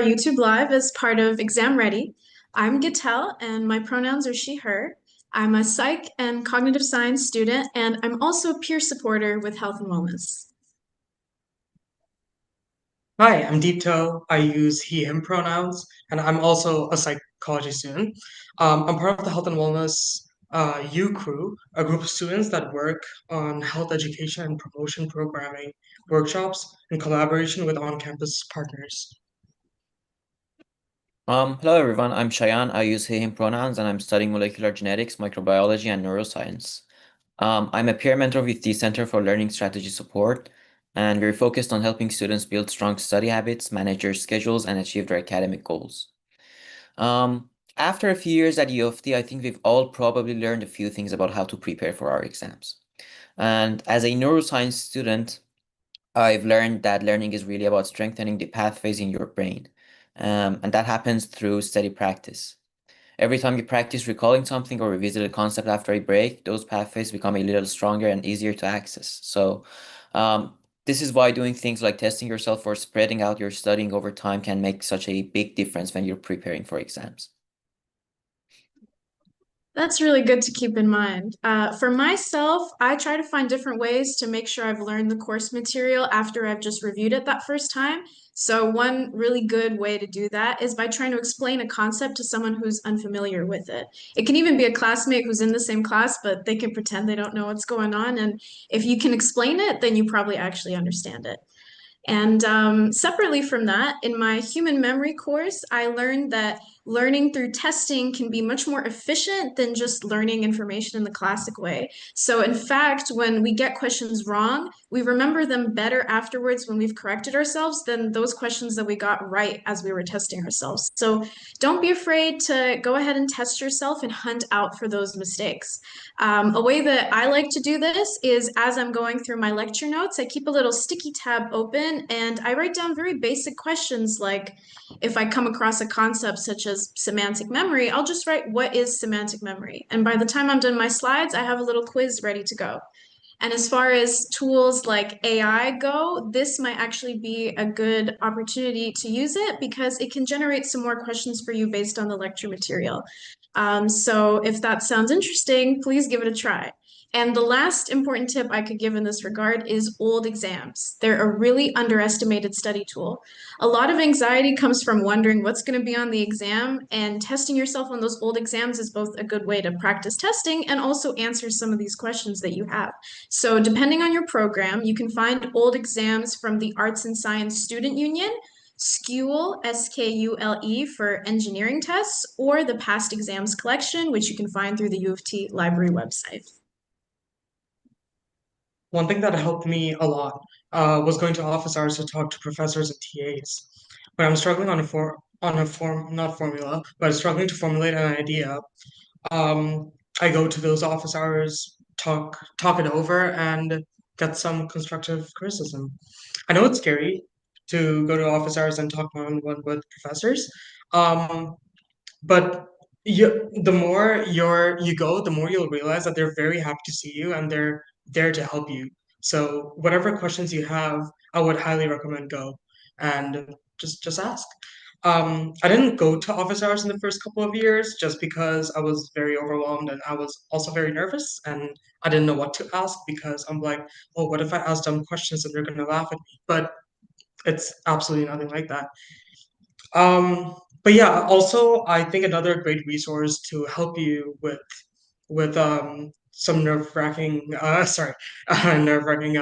YouTube Live as part of Exam Ready. I'm Gittel, and my pronouns are she, her. I'm a psych and cognitive science student, and I'm also a peer supporter with Health and Wellness. Hi, I'm Deepto. I use he, him pronouns, and I'm also a psychology student. I'm part of the Health and Wellness U Crew, a group of students that work on health education and promotion programming workshops in collaboration with on-campus partners. Hello everyone, I'm Shayan. I use he, him pronouns and I'm studying molecular genetics, microbiology, and neuroscience. I'm a peer mentor with the Center for Learning Strategy Support, and we're focused on helping students build strong study habits, manage their schedules, and achieve their academic goals. After a few years at UofT, I think we've all probably learned a few things about how to prepare for our exams. And as a neuroscience student, I've learned that learning is really about strengthening the pathways in your brain. And that happens through steady practice. Every time you practice recalling something or revisit a concept after a break, those pathways become a little stronger and easier to access. So, this is why doing things like testing yourself or spreading out your studying over time can make such a big difference when you're preparing for exams. That's really good to keep in mind. For myself, I try to find different ways to make sure I've learned the course material after I've just reviewed it that first time. So, one really good way to do that is by trying to explain a concept to someone who's unfamiliar with it. It can even be a classmate who's in the same class, but they can pretend they don't know what's going on. And if you can explain it, then you probably actually understand it. And separately from that, in my human memory course, I learned that learning through testing can be much more efficient than just learning information in the classic way. So, in fact, when we get questions wrong, we remember them better afterwards when we've corrected ourselves than those questions that we got right as we were testing ourselves. So, don't be afraid to go ahead and test yourself and hunt out for those mistakes. A way that I like to do this is as I'm going through my lecture notes, I keep a little sticky tab open and I write down very basic questions like if I come across a concept such as semantic memory, I'll just write what is semantic memory? And by the time I'm done my slides, I have a little quiz ready to go. And as far as tools like AI go, this might actually be a good opportunity to use it because it can generate some more questions for you based on the lecture material. So if that sounds interesting, please give it a try. And the last important tip I could give in this regard is old exams. They're a really underestimated study tool. A lot of anxiety comes from wondering what's going to be on the exam, and testing yourself on those old exams is both a good way to practice testing and also answer some of these questions that you have. So, depending on your program, you can find old exams from the Arts and Science Student Union, SKULE, SKULE for engineering tests, or the Past Exams Collection, which you can find through the UofT library website. One thing that helped me a lot was going to office hours to talk to professors and TAs. When I'm struggling on a form not formula, but struggling to formulate an idea, um, I go to those office hours, talk it over, and get some constructive criticism. I know it's scary to go to office hours and talk one-on-one with professors, but the more you go, the more you'll realize that they're very happy to see you and they're there to help you. So whatever questions you have, I would highly recommend go and just ask. I didn't go to office hours in the first couple of years just because I was very overwhelmed and I was also very nervous and I didn't know what to ask because I'm like, oh, what if I ask dumb questions and they're gonna laugh at me? But it's absolutely nothing like that. But yeah, also I think another great resource to help you with some nerve-wracking nerve-wracking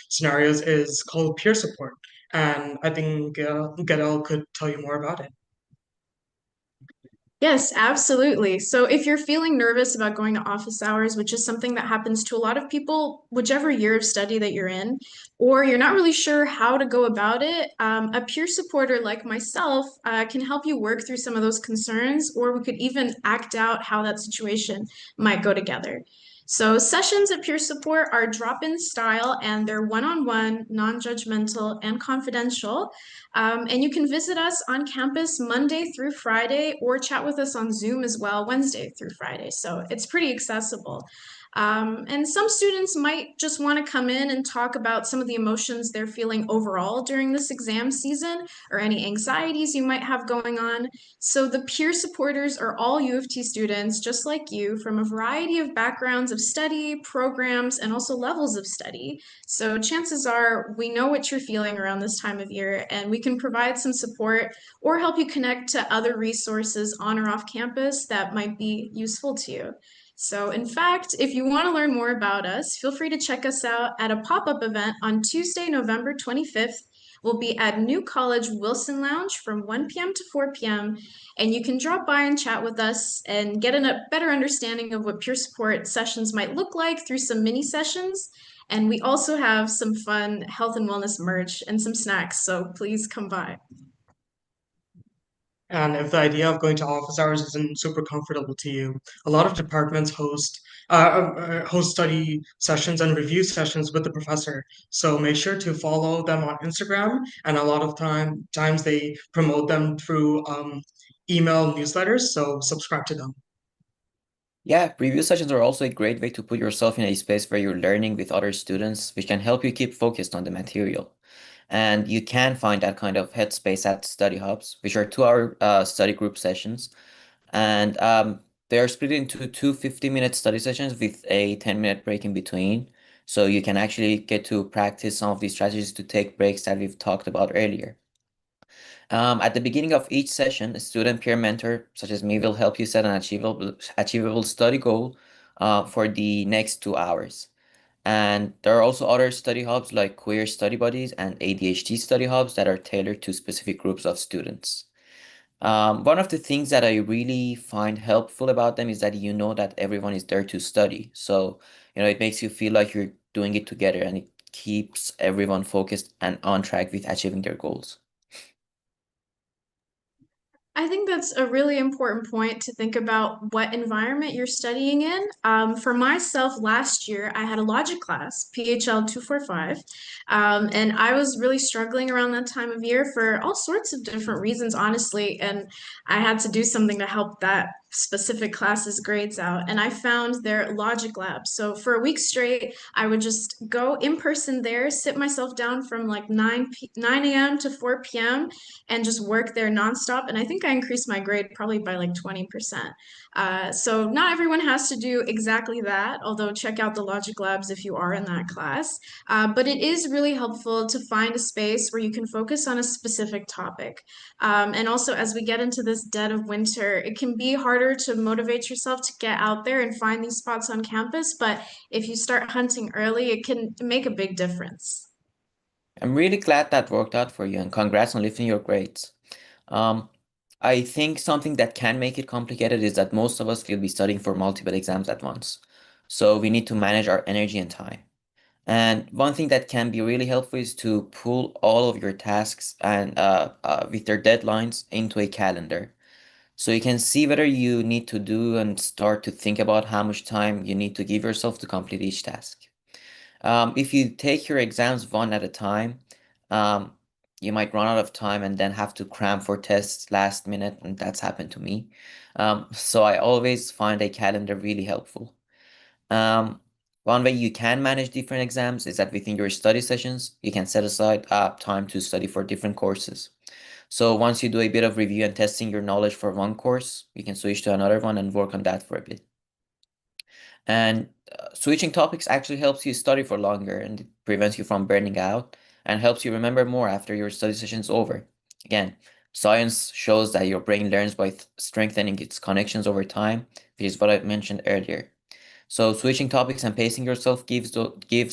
scenarios is called peer support, and I think Gadel could tell you more about it. Yes, absolutely. So if you're feeling nervous about going to office hours, which is something that happens to a lot of people, whichever year of study that you're in, or you're not really sure how to go about it, a peer supporter like myself can help you work through some of those concerns, or we could even act out how that situation might go together. So sessions of peer support are drop-in style and they're one-on-one, non-judgmental, and confidential. And you can visit us on campus Monday through Friday or chat with us on Zoom as well, Wednesday through Friday. So it's pretty accessible. And some students might just want to come in and talk about some of the emotions they're feeling overall during this exam season or any anxieties you might have going on. So the peer supporters are all U of T students, just like you, from a variety of backgrounds of study, programs, and also levels of study. So chances are we know what you're feeling around this time of year, and we can provide some support or help you connect to other resources on or off campus that might be useful to you. So, in fact, if you want to learn more about us, feel free to check us out at a pop up event on Tuesday, November 25th. We'll be at New College Wilson Lounge from 1 p.m. to 4 p.m. And you can drop by and chat with us and get a better understanding of what peer support sessions might look like through some mini sessions. And we also have some fun health and wellness merch and some snacks, so please come by. And if the idea of going to office hours isn't super comfortable to you, a lot of departments host study sessions and review sessions with the professor. So make sure to follow them on Instagram, and a lot of times they promote them through email newsletters. So subscribe to them. Yeah, review sessions are also a great way to put yourself in a space where you're learning with other students, which can help you keep focused on the material. And you can find that kind of headspace at study hubs, which are 2 hour study group sessions. And they are split into two 50-minute study sessions with a 10-minute break in between. So you can actually get to practice some of these strategies to take breaks that we've talked about earlier. At the beginning of each session, a student peer mentor, such as me, will help you set an achievable study goal for the next 2 hours. And there are also other study hubs like Queer Study Buddies and ADHD study hubs that are tailored to specific groups of students. One of the things that I really find helpful about them is that you know that everyone is there to study. So, it makes you feel like you're doing it together and it keeps everyone focused and on track with achieving their goals. I think that's a really important point to think about what environment you're studying in. For myself, last year, I had a logic class, PHL 245, and I was really struggling around that time of year for all sorts of different reasons, honestly. And I had to do something to help that specific class's grades out. And I found their logic lab. So for a week straight, I would just go in person there, sit myself down from like 9 a.m. to 4 p.m and just work there nonstop. And I think I increased my grade probably by like 20%. So not everyone has to do exactly that, although check out the logic labs if you are in that class. But it is really helpful to find a space where you can focus on a specific topic. And also, as we get into this dead of winter, it can be harder to motivate yourself to get out there and find these spots on campus. But if you start hunting early, it can make a big difference. I'm really glad that worked out for you and congrats on lifting your grades. Um, I think something that can make it complicated is that most of us will be studying for multiple exams at once. So we need to manage our energy and time. And one thing that can be really helpful is to pull all of your tasks and with their deadlines into a calendar. So you can see whether you need to do and start to think about how much time you need to give yourself to complete each task. If you take your exams one at a time, um, you might run out of time and then have to cram for tests last minute, and that's happened to me. So I always find a calendar really helpful. Um, One way you can manage different exams is that within your study sessions, you can set aside time to study for different courses. So once you do a bit of review and testing your knowledge for one course, you can switch to another one and work on that for a bit. And switching topics actually helps you study for longer and it prevents you from burning out and helps you remember more after your study session's over. Again, science shows that your brain learns by strengthening its connections over time, which is what I mentioned earlier. So switching topics and pacing yourself gives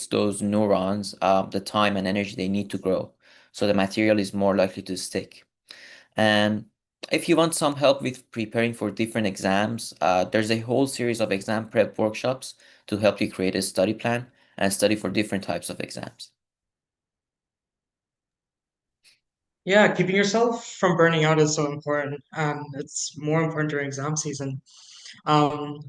those neurons the time and energy they need to grow, so the material is more likely to stick. And if you want some help with preparing for different exams, there's a whole series of exam prep workshops to help you create a study plan and study for different types of exams. Yeah, keeping yourself from burning out is so important, and it's more important during exam season. Um,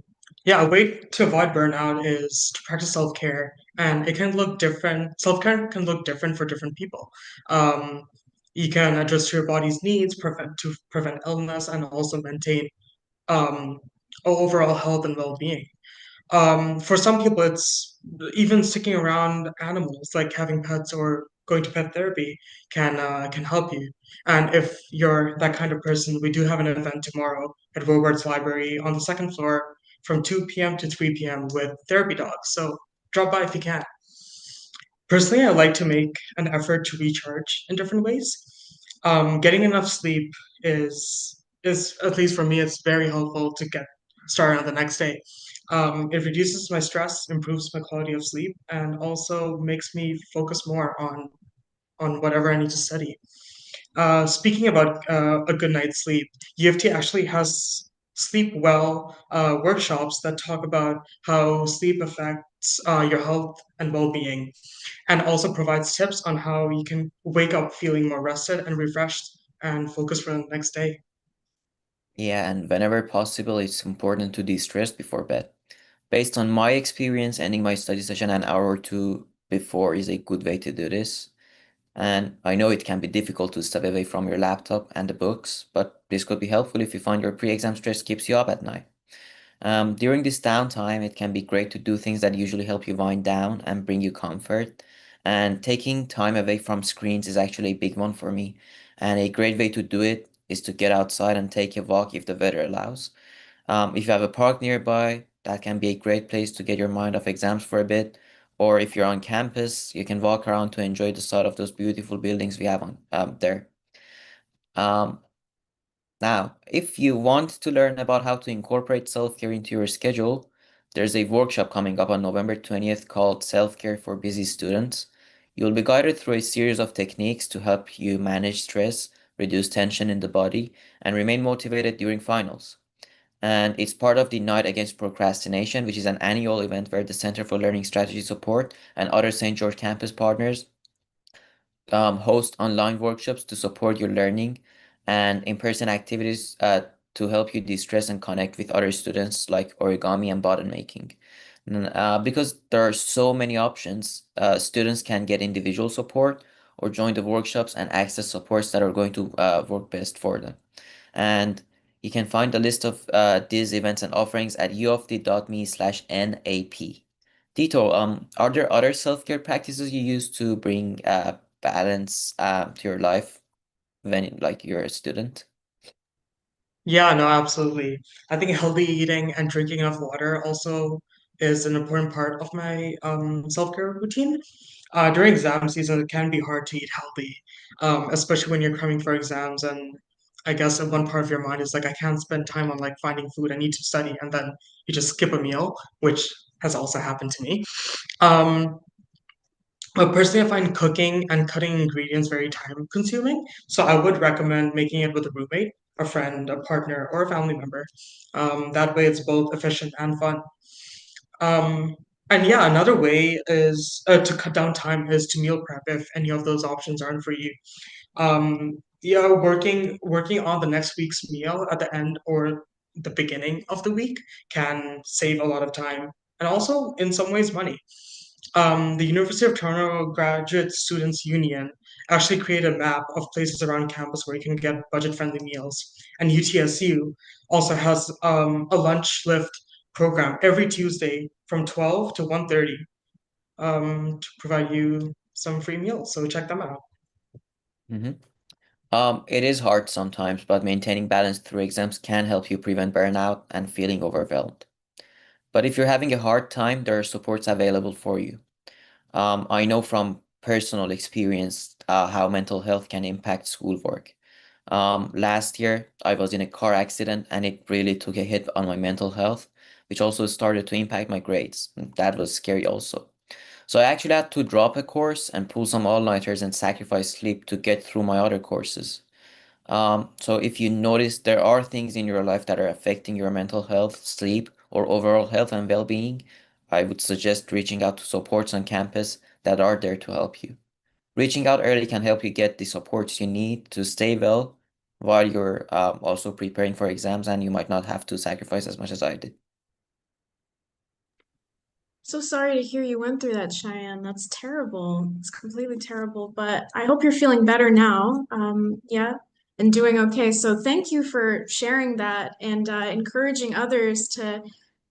yeah, a way to avoid burnout is to practice self-care, and it can look different. Self-care can look different for different people. Um, you can adjust your body's needs to prevent illness and also maintain um, overall health and well-being. For some people, it's even sticking around animals, like having pets or going to pet therapy can help you. And if you're that kind of person, we do have an event tomorrow at Robarts Library on the second floor from 2 p.m. to 3 p.m. with therapy dogs. So drop by if you can. Personally, I like to make an effort to recharge in different ways. Getting enough sleep is at least for me, it's very helpful to get started on the next day. It reduces my stress, improves my quality of sleep, and also makes me focus more on whatever I need to study. Speaking about a good night's sleep, UofT actually has sleep well workshops that talk about how sleep affects your health and well-being, and also provides tips on how you can wake up feeling more rested and refreshed and focused for the next day. Yeah, and whenever possible, it's important to de-stress before bed. Based on my experience, ending my study session an hour or two before is a good way to do this. And I know it can be difficult to step away from your laptop and the books, but this could be helpful if you find your pre-exam stress keeps you up at night. During this downtime, it can be great to do things that usually help you wind down and bring you comfort. And taking time away from screens is actually a big one for me. And a great way to do it is to get outside and take a walk if the weather allows. If you have a park nearby, that can be a great place to get your mind off exams for a bit. Or if you're on campus, you can walk around to enjoy the sight of those beautiful buildings we have on there. Um, Now, if you want to learn about how to incorporate self-care into your schedule, there's a workshop coming up on November 20th called Self-Care for Busy Students. You'll be guided through a series of techniques to help you manage stress, reduce tension in the body, and remain motivated during finals. And it's part of the Night Against Procrastination, which is an annual event where the Center for Learning Strategy Support and other St. George campus partners host online workshops to support your learning and in-person activities to help you de-stress and connect with other students like origami and button making. Because there are so many options, students can get individual support or join the workshops and access supports that are going to work best for them. And you can find the list of these events and offerings at uoft.me/NAP. Tito, are there other self-care practices you use to bring balance to your life when like you're a student? Yeah, no, absolutely. I think healthy eating and drinking enough water also is an important part of my self-care routine. During exam season, it can be hard to eat healthy, especially when you're cramming for exams. And I guess one part of your mind is like, I can't spend time on like finding food. I need to study, and then you just skip a meal, which has also happened to me. Um, but personally, I find cooking and cutting ingredients very time consuming. So I would recommend making it with a roommate, a friend, a partner, or a family member. That way, it's both efficient and fun. Um, and yeah, another way is to cut down time is to meal prep if any of those options aren't for you. Yeah, working on the next week's meal at the end or the beginning of the week can save a lot of time and also in some ways money. The University of Toronto Graduate Students Union actually created a map of places around campus where you can get budget-friendly meals. And UTSU also has a lunch lift program every Tuesday from 12 to 1:30 to provide you some free meals. So check them out. Hmm. It is hard sometimes, but maintaining balance through exams can help you prevent burnout and feeling overwhelmed. But if you're having a hard time, there are supports available for you. I know from personal experience how mental health can impact schoolwork. Last year, I was in a car accident and it really took a hit on my mental health, which also started to impact my grades. That was scary also. So I actually had to drop a course and pull some all-nighters and sacrifice sleep to get through my other courses. So if you notice there are things in your life that are affecting your mental health, sleep, or overall health and well-being, I would suggest reaching out to supports on campus that are there to help you. Reaching out early can help you get the supports you need to stay well while you're also preparing for exams, and you might not have to sacrifice as much as I did. So sorry to hear you went through that, Cheyenne. That's terrible. It's completely terrible, but I hope you're feeling better now. Yeah, and doing okay. So thank you for sharing that and encouraging others to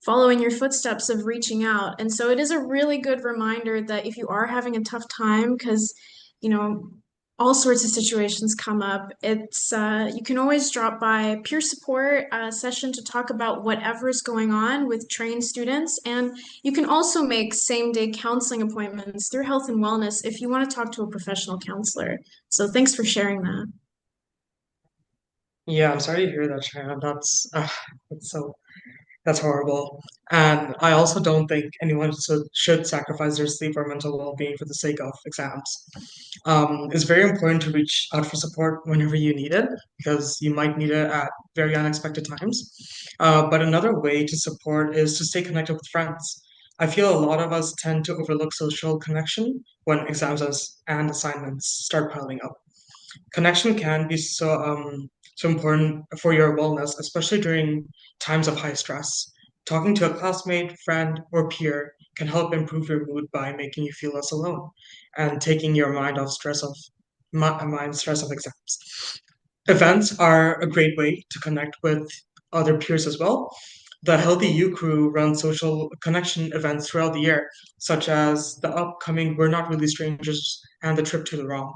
follow in your footsteps of reaching out. And so it is a really good reminder that if you are having a tough time, because, you know, all sorts of situations come up, it's you can always drop by peer support session to talk about whatever is going on with trained students. And you can also make same-day counseling appointments through Health and Wellness if you want to talk to a professional counselor. So thanks for sharing that. Yeah, I'm sorry to hear that, Shayan. That's so That's horrible. And I also don't think anyone should sacrifice their sleep or mental well-being for the sake of exams. It's very important to reach out for support whenever you need it, because you might need it at very unexpected times. But another way to support is to stay connected with friends. I feel a lot of us tend to overlook social connection when and assignments start piling up. Connection can be so important for your wellness, especially during times of high stress. Talking to a classmate, friend, or peer can help improve your mood by making you feel less alone and taking your mind stress of exams. Events are a great way to connect with other peers as well. The HealthyU Crew runs social connection events throughout the year, such as the upcoming We're Not Really Strangers and the Trip to the ROM.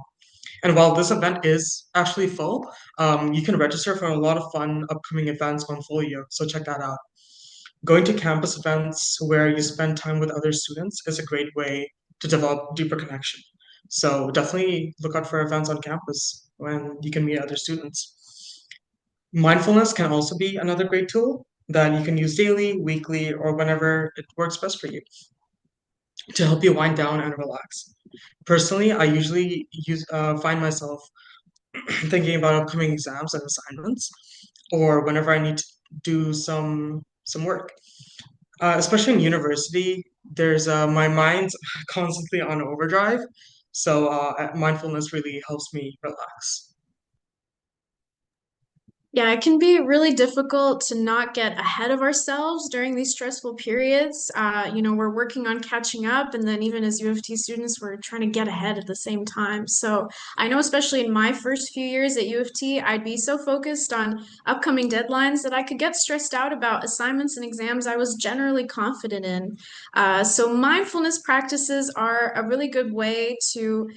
And while this event is actually full, you can register for a lot of fun upcoming events on Folio. So check that out. Going to campus events where you spend time with other students is a great way to develop deeper connection. So definitely look out for events on campus when you can meet other students. Mindfulness can also be another great tool that you can use daily, weekly, or whenever it works best for you to help you wind down and relax. Personally, I usually find myself thinking about upcoming exams and assignments, or whenever I need to do some work. Especially in university, there's my mind's constantly on overdrive, so mindfulness really helps me relax. Yeah, it can be really difficult to not get ahead of ourselves during these stressful periods. We're working on catching up, and then even as UofT students, we're trying to get ahead at the same time. So I know, especially in my first few years at UofT, I'd be so focused on upcoming deadlines that I could get stressed out about assignments and exams I was generally confident in. So mindfulness practices are a really good way to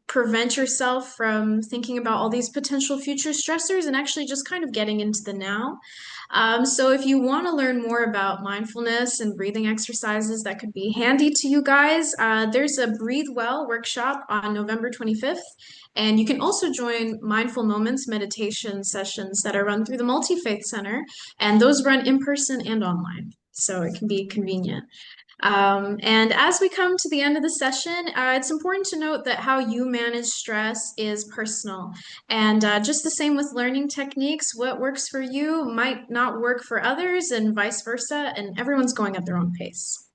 prevent yourself from thinking about all these potential future stressors and actually just kind of getting into the now. So, if you want to learn more about mindfulness and breathing exercises that could be handy to you guys, there's a Breathe Well workshop on November 25th. And you can also join Mindful Moments meditation sessions that are run through the Multi Faith Center, and those run in person and online. So, it can be convenient. And as we come to the end of the session, it's important to note that how you manage stress is personal. And just the same with learning techniques, what works for you might not work for others, and vice versa. And everyone's going at their own pace.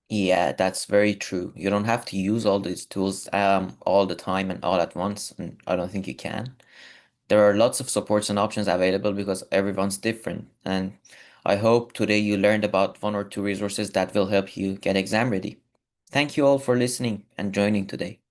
Yeah, that's very true. You don't have to use all these tools all the time and all at once, and I don't think you can. There are lots of supports and options available because everyone's different, and I hope today you learned about one or two resources that will help you get exam ready. Thank you all for listening and joining today.